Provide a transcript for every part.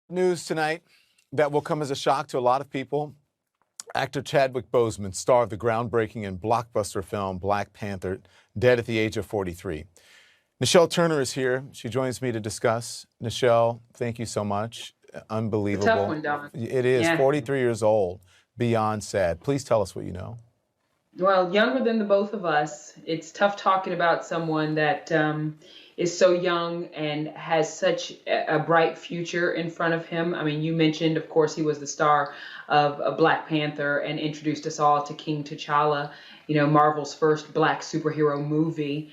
News tonight that will come as a shock to a lot of people. Actor Chadwick Boseman, star of the groundbreaking and blockbuster film Black Panther, dead at the age of 43. Nichelle Turner is here. She joins me to discuss. Nichelle, thank you so much. Unbelievable. Tough one, Don. It is. Yeah. 43 years old. Beyond sad. Please tell us what you know. Well, younger than the both of us. It's tough talking about someone that is so young and has such a bright future in front of him. I mean, you mentioned, of course, he was the star of Black Panther and introduced us all to King T'Challa, you know, Marvel's first Black superhero movie,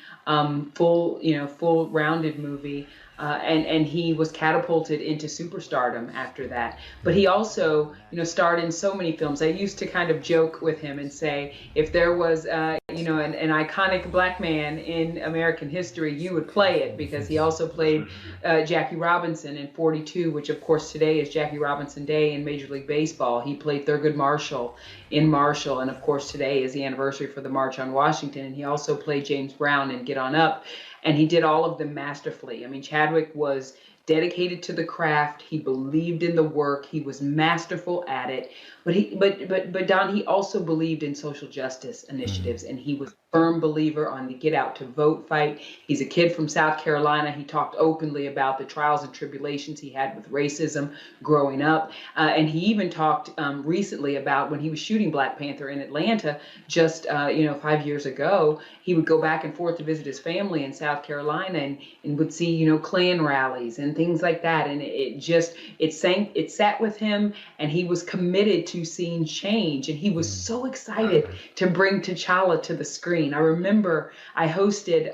full rounded movie. And he was catapulted into superstardom after that. But he also, starred in so many films. I used to kind of joke with him and say, if there was, an iconic Black man in American history, you would play it, because he also played Jackie Robinson in 42, which of course today is Jackie Robinson Day in Major League Baseball. He played Thurgood Marshall in Marshall, and of course today is the anniversary for the March on Washington. And he also played James Brown in Get On Up. And he did all of them masterfully. I mean, Chadwick was dedicated to the craft. He believed in the work. He was masterful at it. But Don, he also believed in social justice initiatives, and he was a firm believer on the get out to vote fight. He's a kid from South Carolina. He talked openly about the trials and tribulations he had with racism growing up. And he even talked recently about when he was shooting Black Panther in Atlanta just, 5 years ago. He would go back and forth to visit his family in South Carolina and would see, Klan rallies and things like that. And it sat with him, and he was committed to seeing change. And he was so excited to bring T'Challa to the screen. I remember I hosted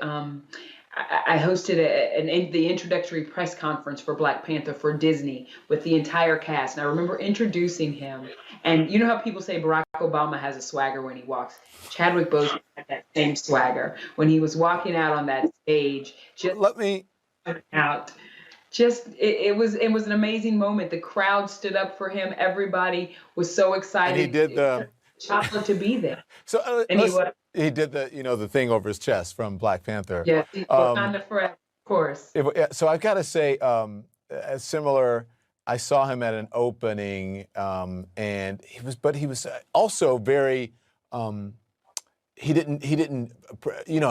the introductory press conference for Black Panther for Disney with the entire cast. And I remember introducing him. And you know how people say Barack Obama has a swagger when he walks? Chadwick Boseman had that same swagger when he was walking out on that stage. It was an amazing moment. The crowd stood up for him. Everybody was so excited. And he did Chadwick to be there. So he did the thing over his chest from Black Panther. Yeah, WAKANDA forever, of course. So I've got to say, similar. I saw him at an opening, and he was also very. He didn't.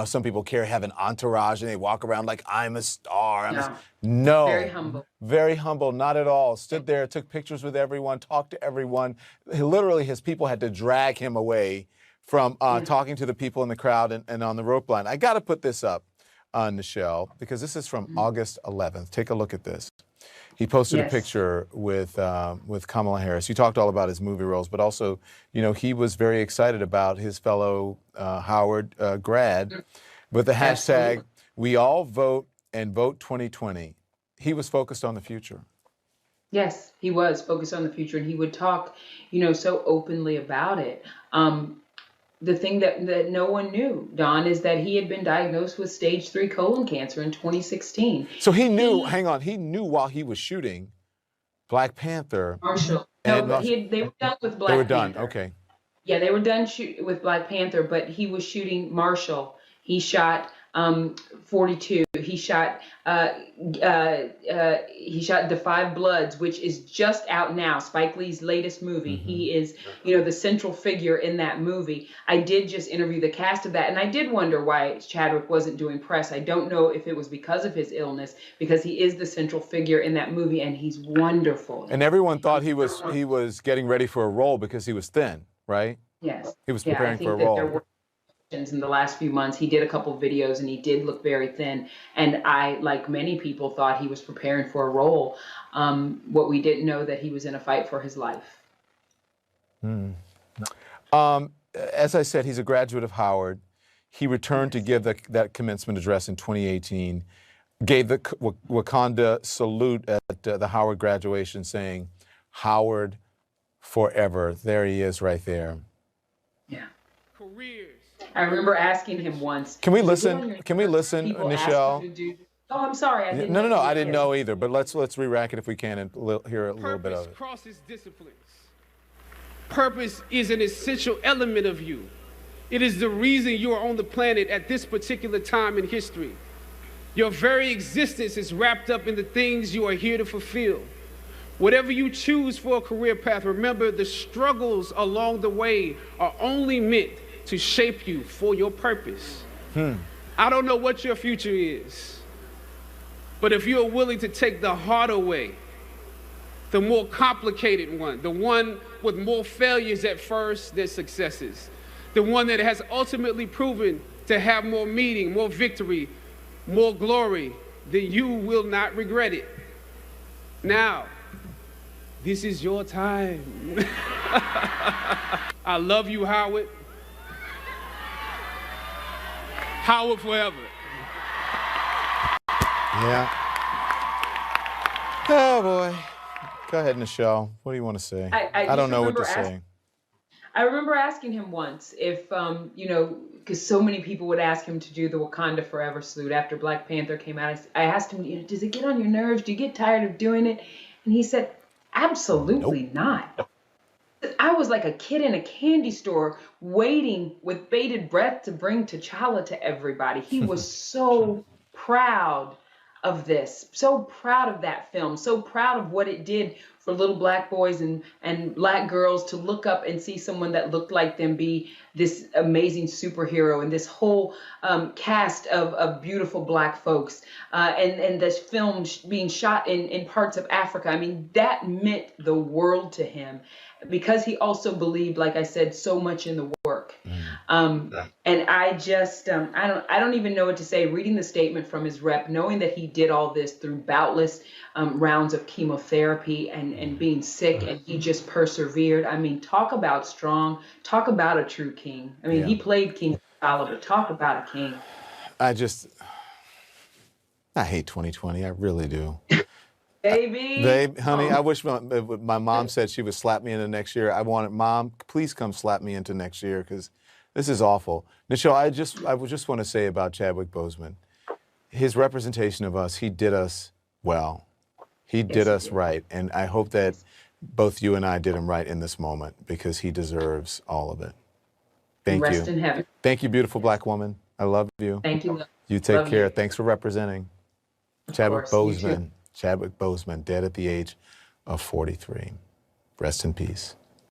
Some people have an entourage and they walk around like I'm a star. No. Very humble. Very humble. Not at all. Stood there, took pictures with everyone, talked to everyone. His people had to drag him away from talking to the people in the crowd and on the rope line. I got to put this up, Nichelle, because this is from August 11th. Take a look at this. He posted a picture with Kamala Harris. You talked all about his movie roles, but also, he was very excited about his fellow Howard grad with the hashtag We All Vote and Vote 2020. He was focused on the future. Yes, he was focused on the future, and he would talk, so openly about it. The thing that no one knew, Don, is that he had been diagnosed with stage 3 colon cancer in 2016. So he knew, he knew while he was shooting Black Panther. Marshall. They were done with Black Panther. They were done, okay. Yeah, they were done with Black Panther, but he was shooting Marshall. He shot 42. He shot The Five Bloods, which is just out now, Spike Lee's latest movie. He is, the central figure in that movie. I did just interview the cast of that, and I did wonder why Chadwick wasn't doing press. I don't know if it was because of his illness, because he is the central figure in that movie, and he's wonderful. And everyone thought he was getting ready for a role because he was thin, right? Yes. He was preparing for a role. In the last few months, he did a couple of videos and he did look very thin. And I, like many people, thought he was preparing for a role. What we didn't know that he was in a fight for his life. As I said, he's a graduate of Howard. He returned to give that commencement address in 2018, gave the WAKANDA salute at the Howard graduation, saying, "Howard forever." There he is right there. Yeah. Careers. I remember asking him once. Can we listen? Can we listen, Nichelle? Oh, I'm sorry. I didn't know. No, I didn't know either. But let's re-rack it if we can and hear a little bit of it. Purpose crosses disciplines. Purpose is an essential element of you. It is the reason you are on the planet at this particular time in history. Your very existence is wrapped up in the things you are here to fulfill. Whatever you choose for a career path, remember the struggles along the way are only meant to shape you for your purpose. I don't know what your future is, but if you're willing to take the harder way, the more complicated one, the one with more failures at first than successes, the one that has ultimately proven to have more meaning, more victory, more glory, then you will not regret it. Now, this is your time. I love you, Howard. Howard forever. Yeah. Oh, boy. Go ahead, Nichelle. What do you want to say? I don't know what to say. I remember asking him once if, you know, because so many people would ask him to do the Wakanda Forever salute after Black Panther came out. I asked him, you know, does it get on your nerves? Do you get tired of doing it? And he said, absolutely not. I was like a kid in a candy store waiting with bated breath to bring T'Challa to everybody. He was so proud of this, so proud of that film, so proud of what it did for little Black boys and Black girls to look up and see someone that looked like them be this amazing superhero, and this whole cast of beautiful Black folks, and this film being shot in parts of Africa. I mean, that meant the world to him, because he also believed, like I said, so much in the work. And I just, I don't even know what to say. Reading the statement from his rep, knowing that he did all this through boundless rounds of chemotherapy and being sick, and he just persevered. I mean, talk about strong, talk about a true king. I mean, he played King T'Challa, but talk about a king. I hate 2020. I really do. Baby. Honey, I wish my mom said she would slap me into next year. I wanted, Mom, please come slap me into next year, because this is awful. Nichelle, I would just want to say about Chadwick Boseman, his representation of us, he did us well. He did us right. And I hope that both you and I did him right in this moment, because he deserves all of it. Thank you. Rest in heaven. Thank you, beautiful Black woman. I love you. Thank you. You take Love care. you. Thanks for representing. Chadwick Boseman. Chadwick Boseman, dead at the age of 43. Rest in peace.